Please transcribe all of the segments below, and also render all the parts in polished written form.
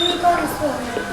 eskainiko dizuegu.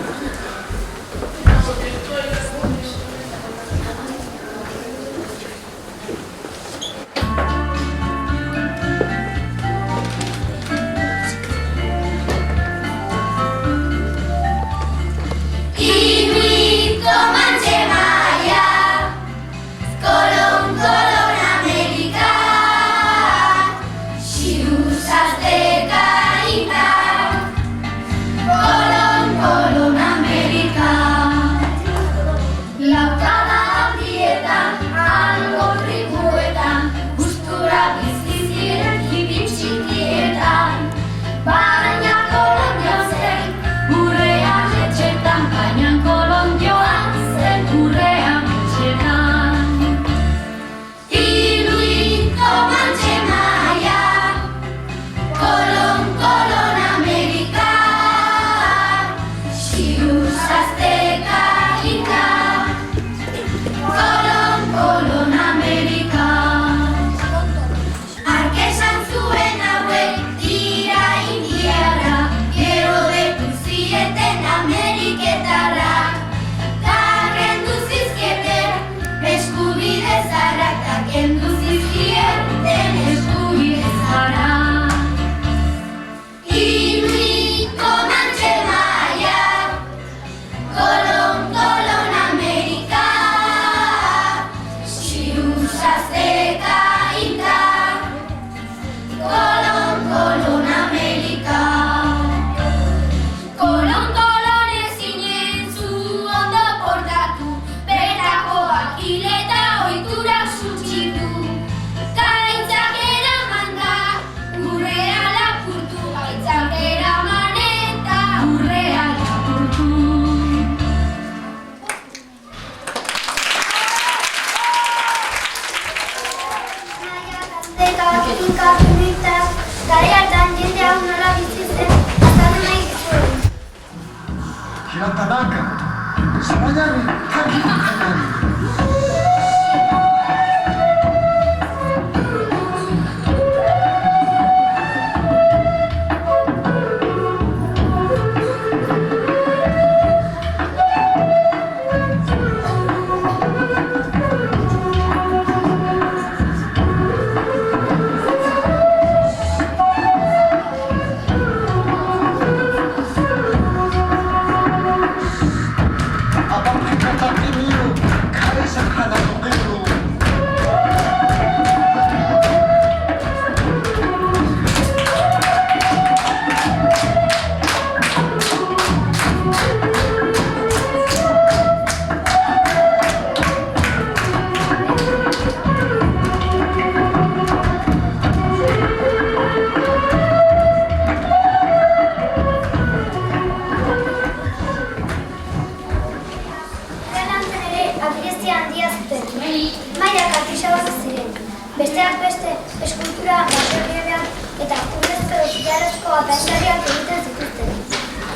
Besteak beste, eskultura, baserriak eta urrezko jarrezko apaisariak egiten zituzten.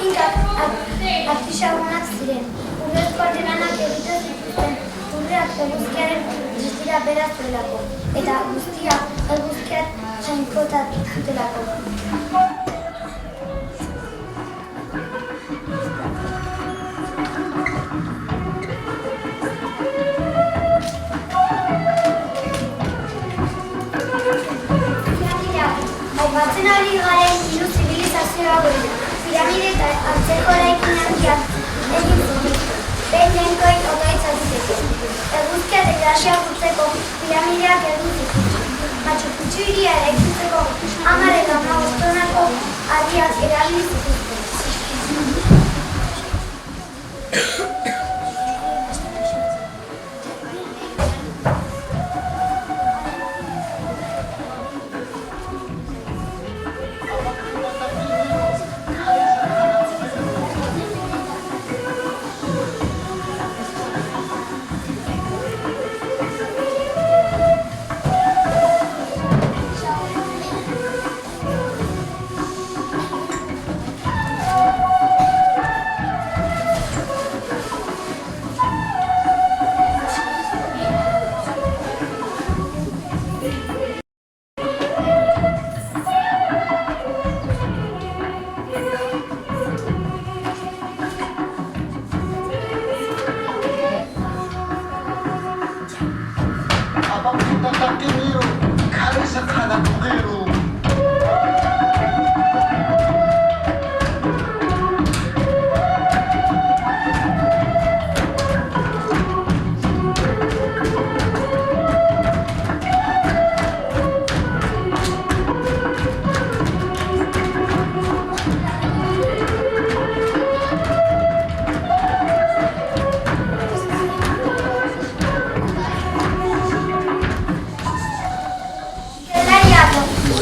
Inkak artisagunak ziren, urrezko ateranak egiten zituzten urreak eguzkiaren guztira bera zuelako, eta guztia eguzkiak jainkotat zutelako. Batzen ari garen hiru zibilizazioa gure, piramide eta antzeko eraikin handiak egin zuten, behin jainkoek ogaitza egiteko. Eguzkia eta grasia gurtzeko piramideak egin zituen. Machu Picchu hiria eraikitzeko 10 eta 15 tonako harriak erabili zituzten. Catimiro, cabeza cada mujer.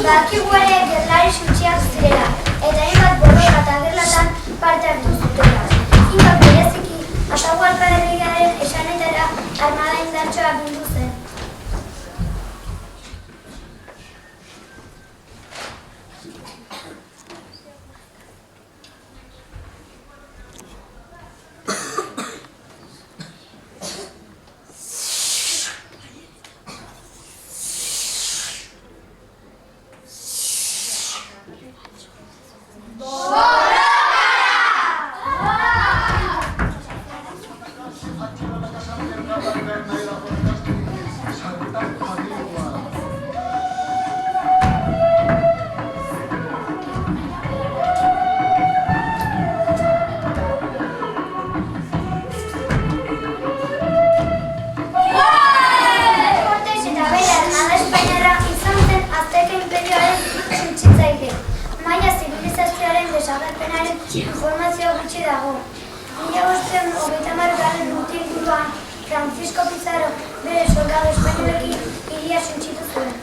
Badakigu ere gerlari sutxiak zirela, eta hainbat borroka eta gerlatan parte hartu zutela. Inkak bereziki, Atahualpa erregearen esanetara armada indartsoa bildu zen. Informazio gutxi dago. 1530 urte inguruan Francisco Pizarro bere soldadu espainolekin hiria suntsitu zuen.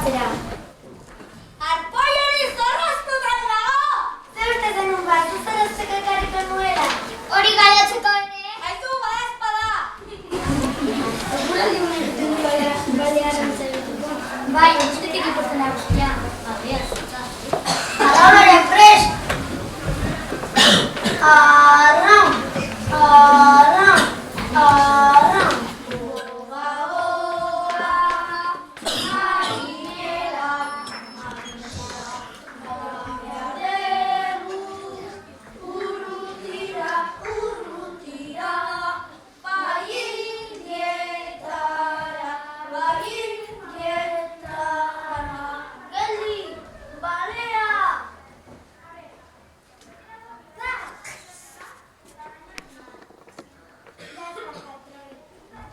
jokatzera. Arpoiari zorroztutan dago! Zer uste zenun bat, zuzer ezteko ekarriko nuela. Hori gaiatzeko ere? Haizu, badazpada! Ogura diunen balearen zerbituko. Bai, guztetik ikusten da guztia. Abia, zutza. Alabaren prest! Arram! Arram! Arram! Boga, boga, marinera, urrutira, urrutira, baindietara, baindietara. Geldi, balea!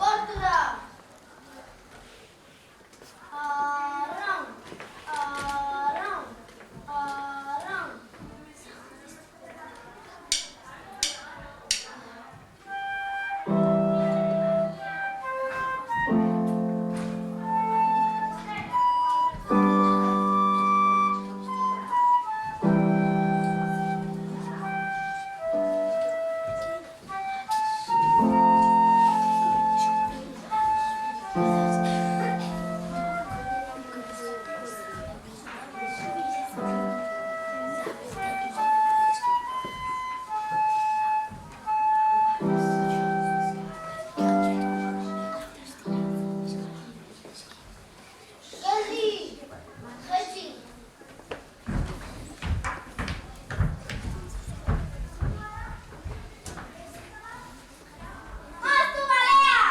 Portura! Arram! Arram! Arram! Geldi! Jaitsi! Maztu balea!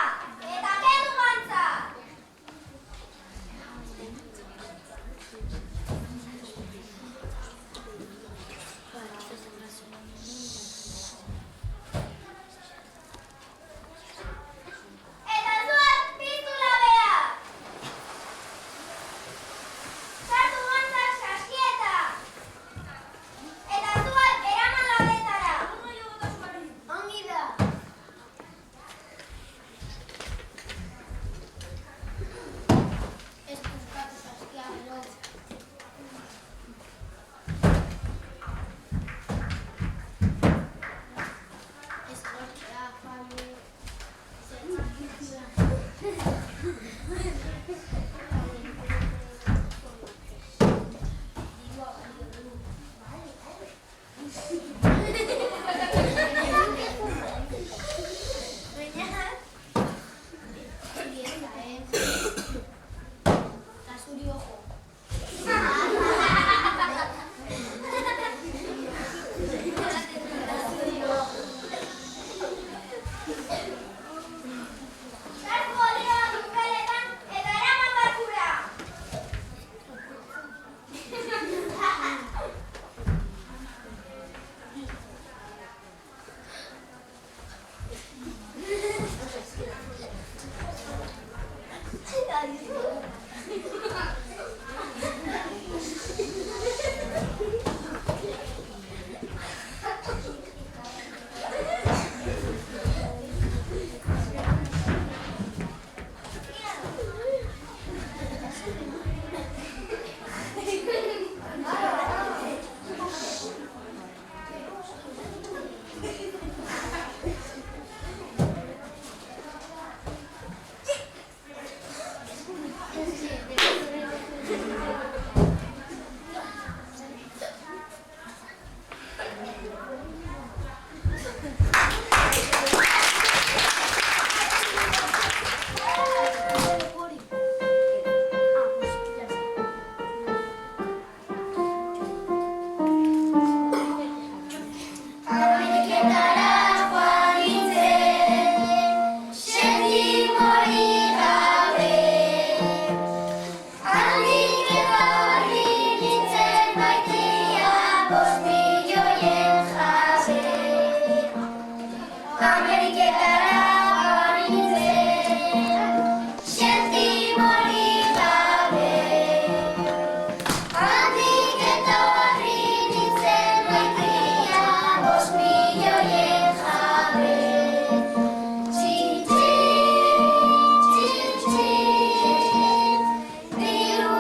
Eta kendu gantza! Eta zuek piztu labea! Sartu gantzak saskieta! Eta zuak eraman labetara! Ongi da! Ez puzkatu saskia, bero. Ez lortzea, Fabio. Kasuri ojo. Sartu olioa dukaletan eta eraman barkura! Diru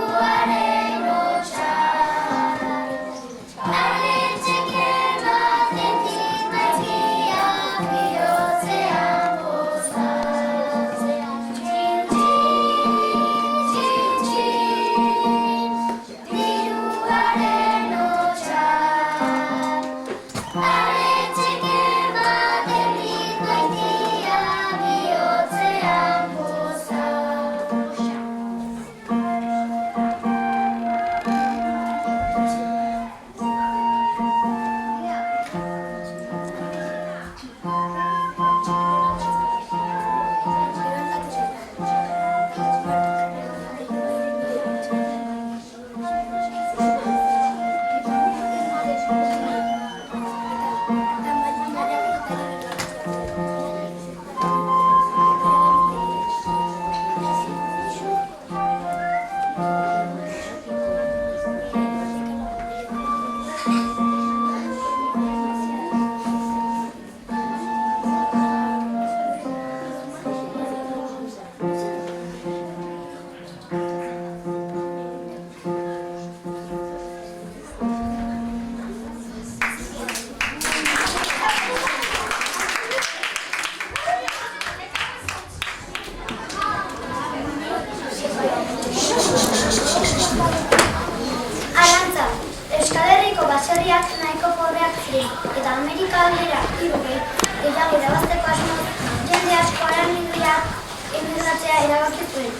erabaki zuen.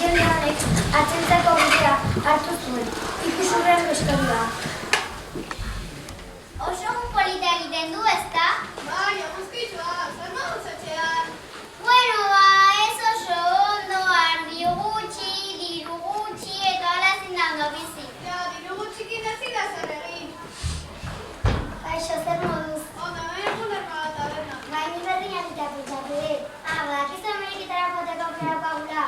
Jende honek atzentzeko bidea hartu zuen. Ikusurren historia. Oso polita egiten du, ezta? Bai, aguzkitxoa, zer moduz etxean? Bueno, ez oso ondo, ardi gutxi, diru gutxi, eta hala ezin da ondo bizi. Ja, diru gutxikin ezin da zer egin. Kaixo, zer moduz? Ondo, hemen eguner bat taberna. Bai, ni berdin azitak pentsatu dut. Badakizu Ameriketara joteko aukera daukagula.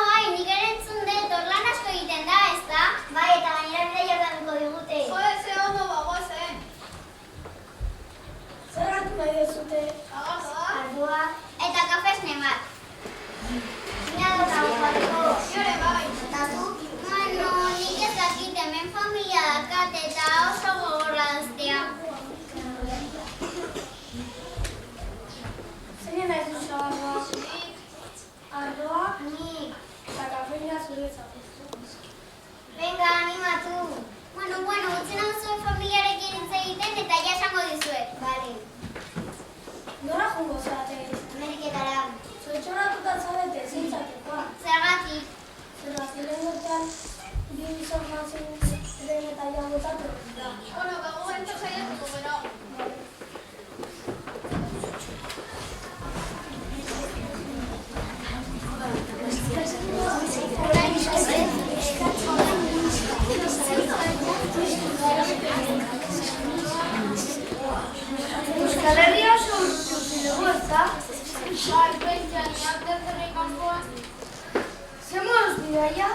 Bai, nik ere entzun dut, hor lan asko egiten da, ezta? Bai, eta gainera bidea jordatuko digute. Jode, ze ondo bagoazen. Zer hartu nahi duzute? Agazoa? Ardua. Eta kafesne bat. Zina dokagu joateko. Jore, bai. Eta zu? Bueno, nik ez dakit hemen familia dakat eta oso gogorra daztea. Zein nahi duzu ardua? Nik. Ardua? Nik. Eta kafeina zuretzat. Venga, animatu. Bueno, utzi nauzuen familiarekin hitz egiten eta ja esango dizuet. Bale. Nora jungo zarate? Ameriketara. Zuetxoratuta zarete, zintzatekoa. Zergatik. Zergatik lehen urtean, bi informazioen eta jagotatu da. Bueno, bago bento saiatuko gero. Euskal Herria oso urte dugu, ezta? Bai, pentsaneak tertzerrei kanpoan. Zer moduz bidaia?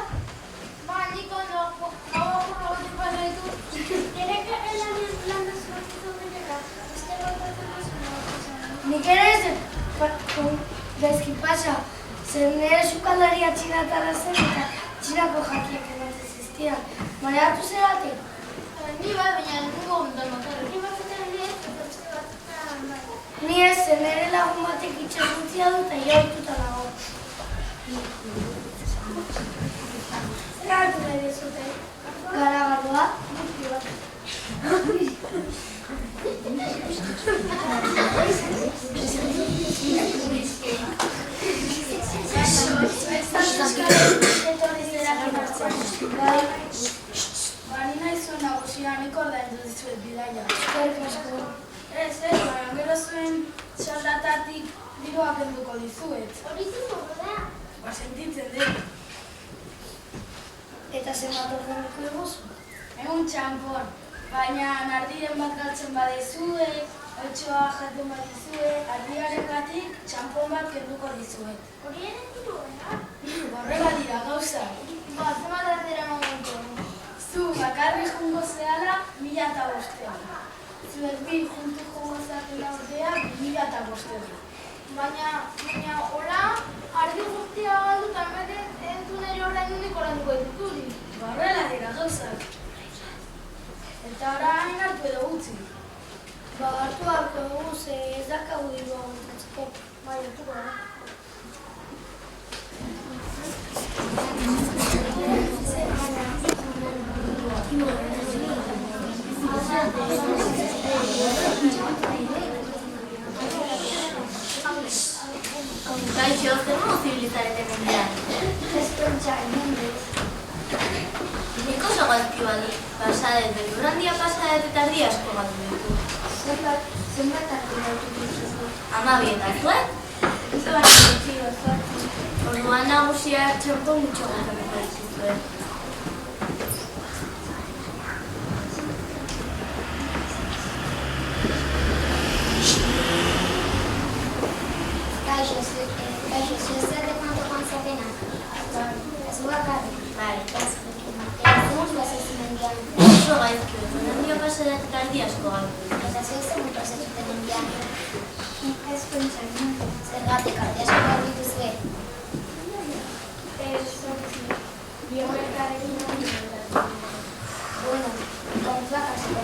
Ba, nik ondo, gaua burro bat ipasa ditu. Gerek lan dezbatutu benera, beste gautatu nik ere ez gaizki pasa, zer nire sukaldaria txinatara zen eta txinako jakiak ematen ziztian. Mareatu zeratik? Ni bai, baina dugu ondo motor. Ni batzutan ez, eta beste batzutan bai. Ni ez, zer nire lagun batek itxasuntzia du eta jaituta dago. Zer hartu nahi dezute? Garagardoa? Guzti bat. Bani nahi zuen nagusia, nik ordaindu dizuet bidaia. Eskerrik asko. Ez, baina gero zuen soldatatik dirua kenduko dizuet. Hori zingo da. Ba, sentitzen dut. Eta zenbat ordainduko eguzu? Egun txampon, baina ardiren bat galtzen badizue, otxoa jaten badizue, ardiarengatik txampon bat kenduko dizuet. Hori ere diru, Horrela dira gauza. Ba, zenbat ardera momentu. Zu bakarri jungo zehala 1500. Zuek bi juntu jungo zeatela ordea 1500. Baina, hola, ardi guztia galdu eta entzuneri oraindik ordainduko dituzuri. Horrela dira gauzak. Eta orain hartu edo utzi. Ba, hartu harko dugu, ze ez dakagu dirua gontatzeko. Bai, hartuko da. Kaixo, zer modu zibilizarete mendean? Ez pentsa, emendez. Nik oso gaizki badi, pasadet, beldur handia pasadet eta ardi asko galdu ditu. Zenbat hartu dut dituzu? 12 eta zuet? Ez bat dutxio, zortzi. Orduan nagusia txampo mutxo gantatuko dituzuen. Kaixo, zuezate kuanto konzapena? Ez bakarrik. Bai. Zemuz bazezu mendian. Oso gaizki, beldur handia pasadet eta ardi asko galdu ditu. Eta zuez zemun prozesuten mendian. Ez pentsa, zergatik ardi asko galdu dituzue. Ez zortzi. Biomerkarekin hori bueno, kontuak hasiko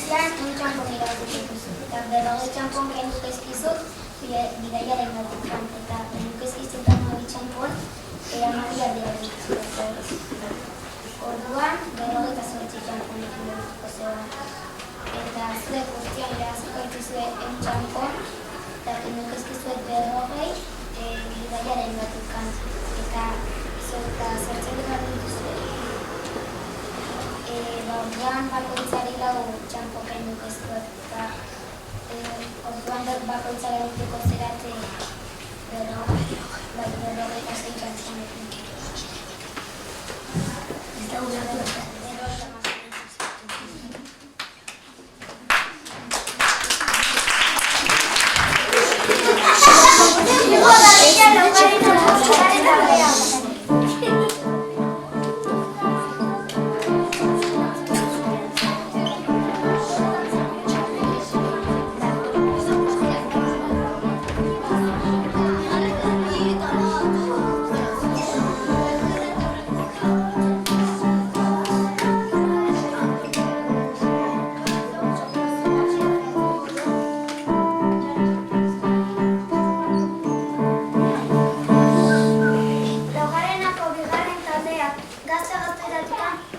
zian, txampon irautu dituzu. Eta berrogei txampon kenduko ezkizut, bidaiaren gatikan. Eta kenduko ezkizutan hori txampon, amari aldea dituzu. Orduan, berrogeita zortzi txampon dituko zeba. Eta zuek guztian irabaziko dituzue txampon, eta kenduko ezkizuet berrogei, bidaiaren ardiaren batukan eta zertzen behar dituzue. Orduan bakoitzari lau txanpo kenduko ezkot eta orduan bakoitzari urtuko zerate berrogeita zei txantzanekin. Ez da uratu.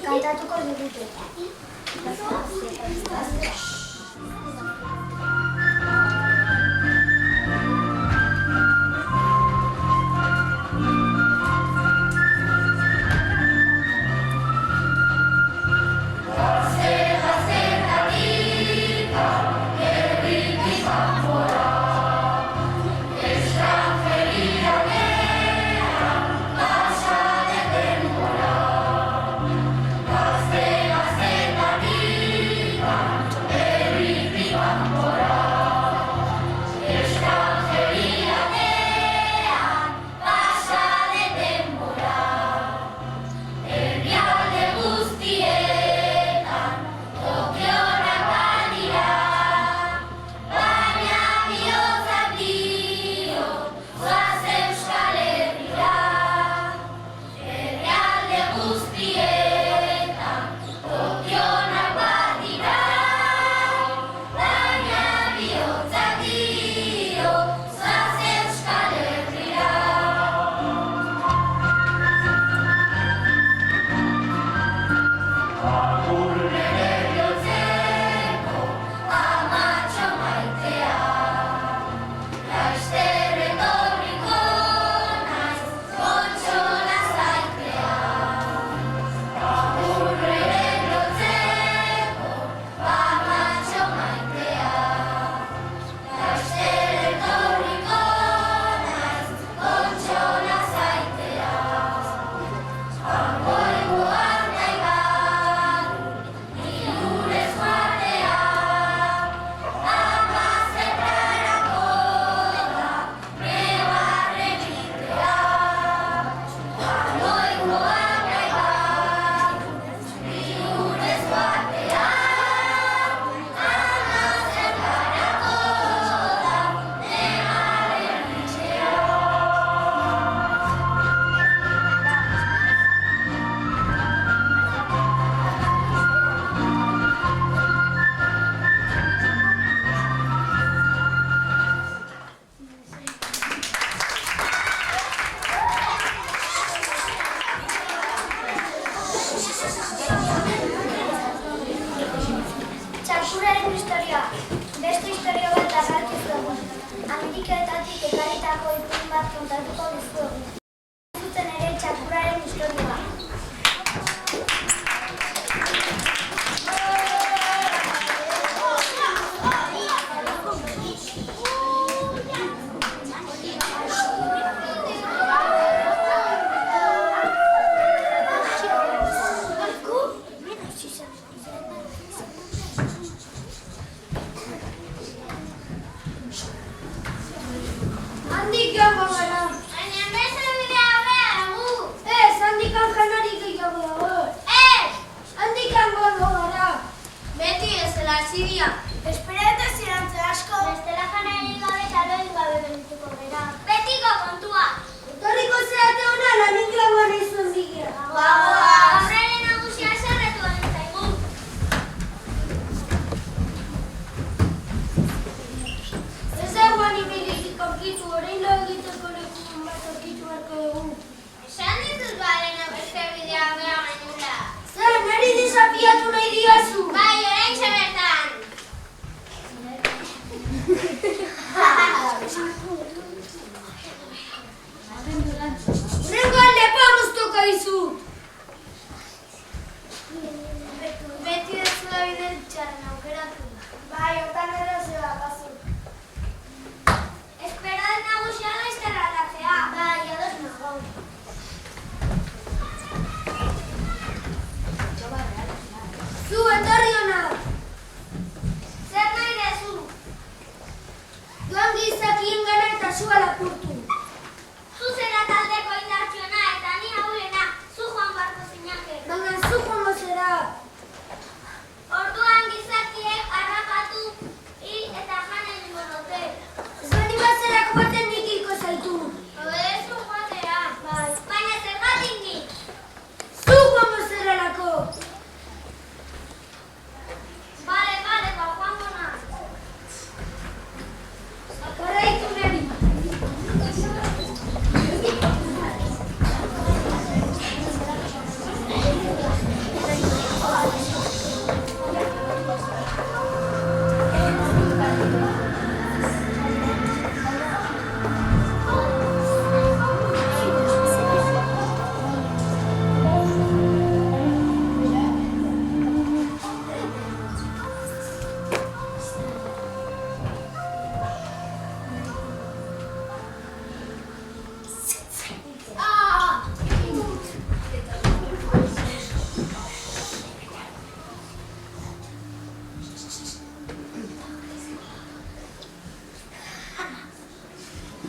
Kantatuko digute. Txakurraren historia, beste historia bat arraltuz dugu. Ameriketatik ekarritako ipuin bat kontatuko dizuegu. Zuten ere txakurraren historia. Espera eta zirantze asko. Bestela janarik gabe eta loin gabe benituko gara. Betiko kontua. Etorriko zeate hona lanik lagoan izan zikera. Aurraren nagusia eserretu garen zaigu. Ez dagoan ibelik aurkitu, orain lo egiteko lekun bat aurkitu beharko dugu. Esan ditut badena beste bidea behar gainula. Zer, nari desafiatu nahi diazu. Bai, orain bertan. Joan gizakien gana eta zua lapurtu. Zu zera taldeko indartsuena eta ni ahulena, zu joan barko zinake. Baina zu joango zera. Orduan gizakiek harrapatu, hil eta jan egingo dute. Ez baldin bazerako baten nik hilko zaitu. Obedezu joatea. Bai. Baina zergatik ni? Zu joango zerarako. Bale, ba, joango naiz. Jarraitu neri.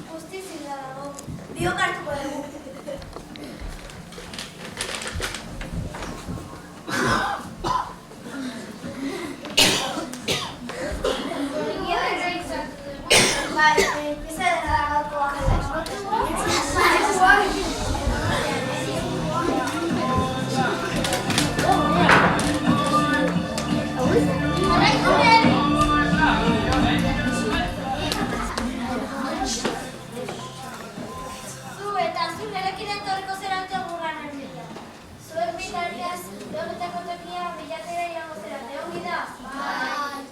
Guztiz hilda dago. Biok hartuko dugu. Bai, ez da gaurko Zu eta zu nerekin etorriko zera dute gurran handia. Zuek bitariaz, behonetako tokia bilatera irango zera, ongi da? Bai.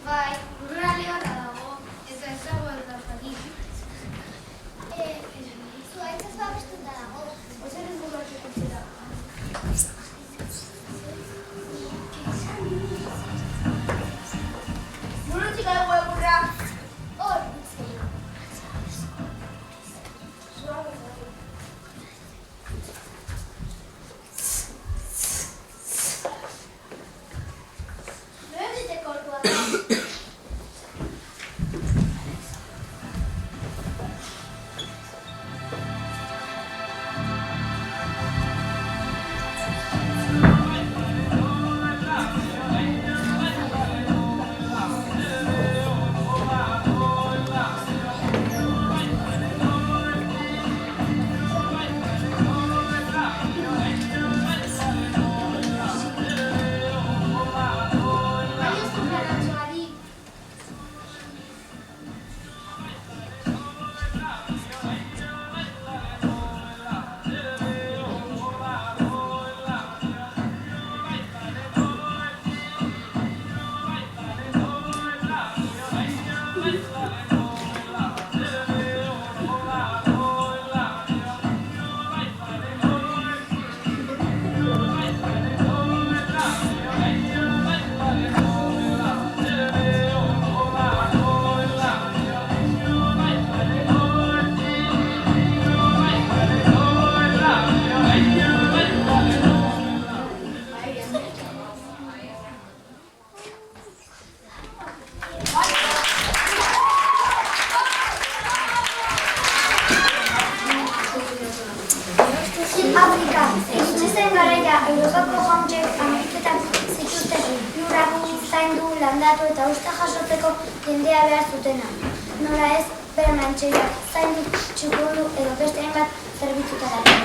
Bai, lurralde horra dago, eta ez dago elkartatik. Zuaitz ez babestuta dago, ozen ez buruatzeko zera. Burutik dago egurra. Hor, egiteko ordua da. Baina zurgaratxoari. Afrika, itxezen garaia Europako jauntsek Ameriketan zituzten lurrak zaindu, landatu eta usta jasotzeko jendea behar zutena. Nola ez, bere mantxeiak zaindu, txikundu edo beste hainbat zerbitzutarako.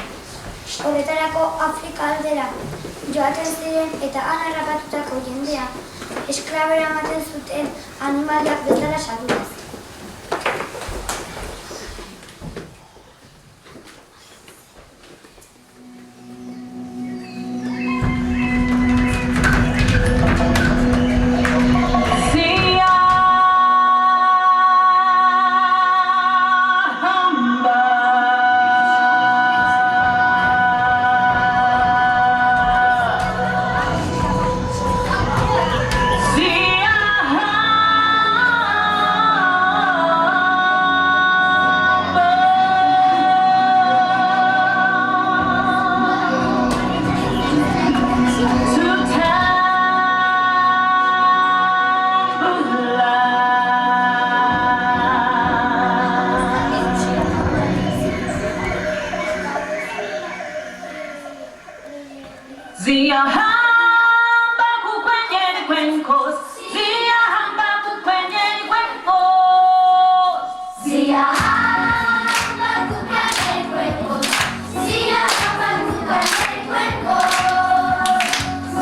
Horretarako Afrika aldera joaten ziren eta han harrapatutako jendea esklabera ematen zuten animaliak bezala saduraz. Ziyahamba kukwenye likwenkosi, ziyahamba kukwenye likwenkosi. Ziyahamba kukwenye likwenkosi, ziyahamba kukwenye likwenkosi.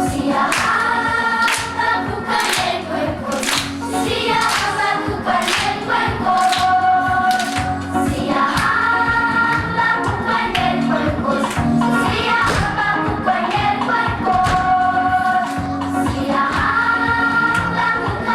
Ziyahamba kukwenye likwenkosi, ziyahamba kukwenye likwenkosi. Ziyahamba kukwenye likwenkosi, ziyahamba kukwenye likwenkosi. Ziyahamba kukwenye likwenkosi, ziyahamba kukwenye likwenkosi.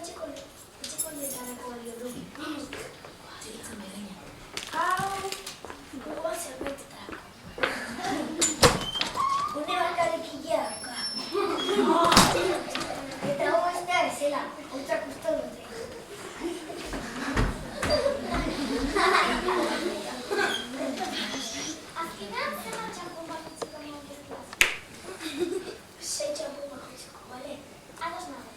etxeko lietarako balio du. Hau, gogoa zerbaitetarako. Une bakarrik hilea dauka. Eta hau bestea bezala, ultrak uste dute. Azkenean, zer txampon bat utziko mauketaz? 6 txampon bat utziko, bale? Ados nago.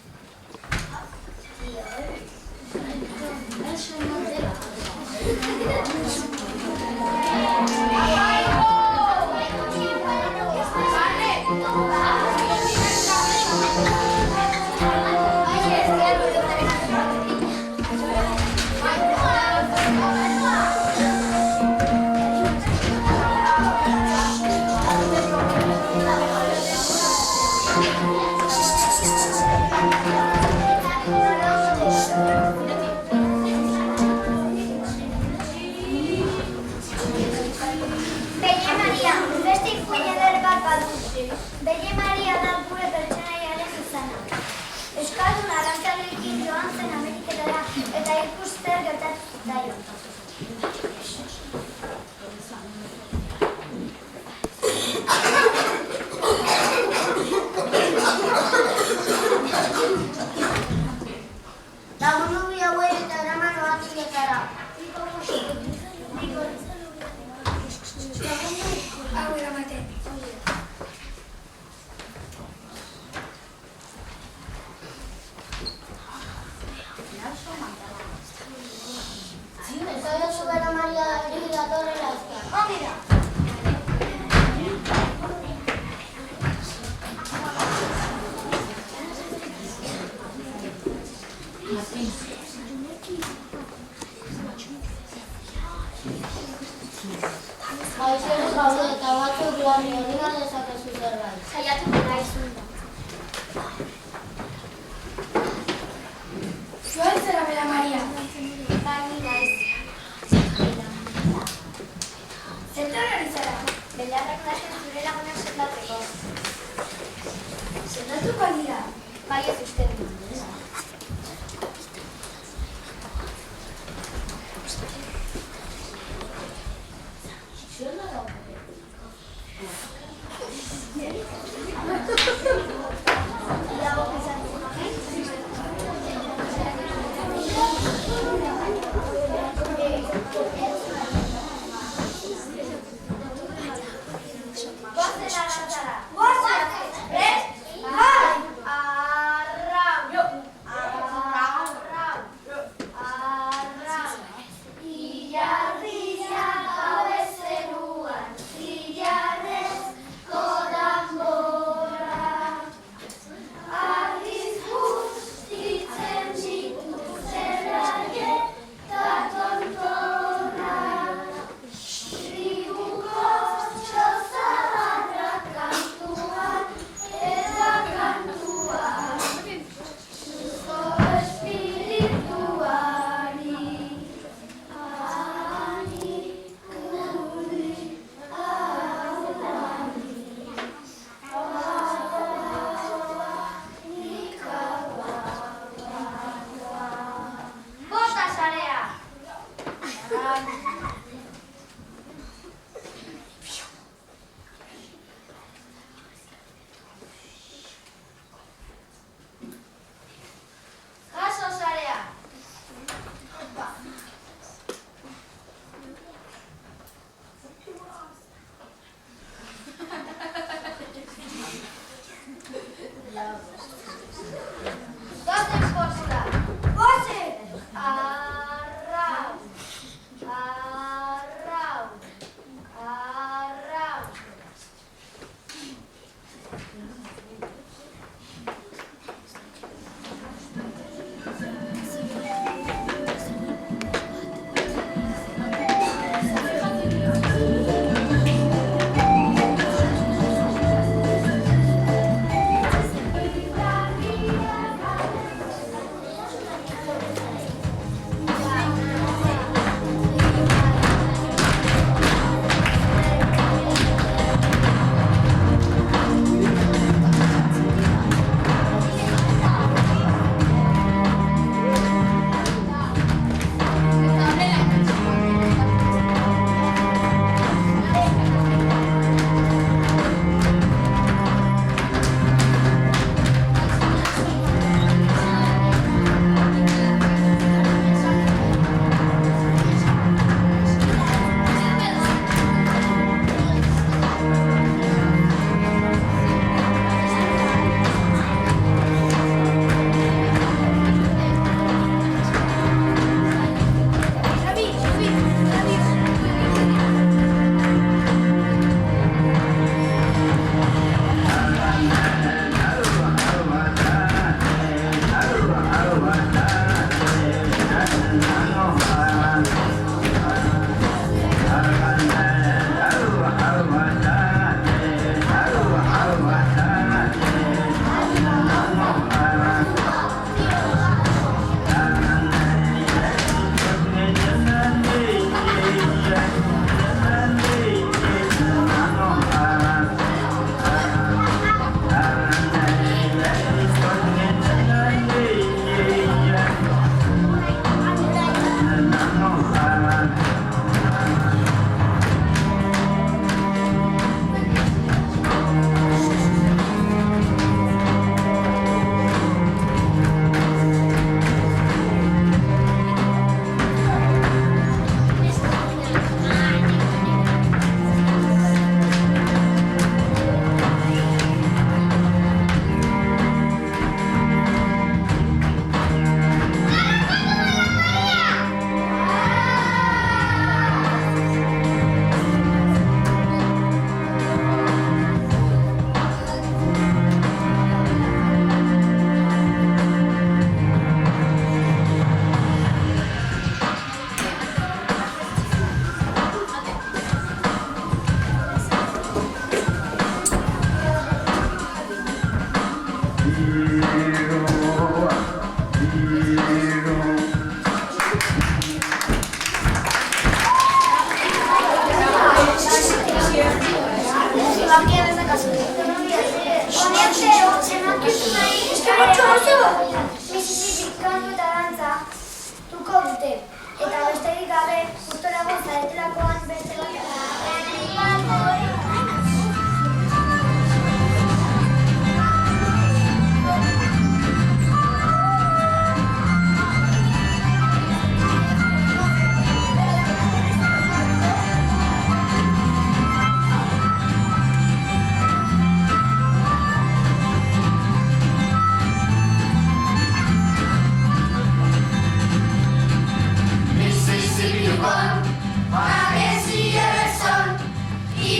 Bere Maria da gure pertsonaiaren izana. Euskaldun arrantzaleekin joan zen Ameriketara eta ikuster gertatu zitzaion. Lagundu bi hauek eta eraman oatziletara. Hau eramaten. Gaixorik gaude eta batzuk larri horregan dezakezu zerbait. Saiatuko naiz. Zuen zera bera Maria. Bai, ni naiz. Zertan hori zara? Belarrak nazen zure lagunak sendatzeko. Sendatuko dira. Bai, ez uste dut. Arra!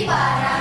para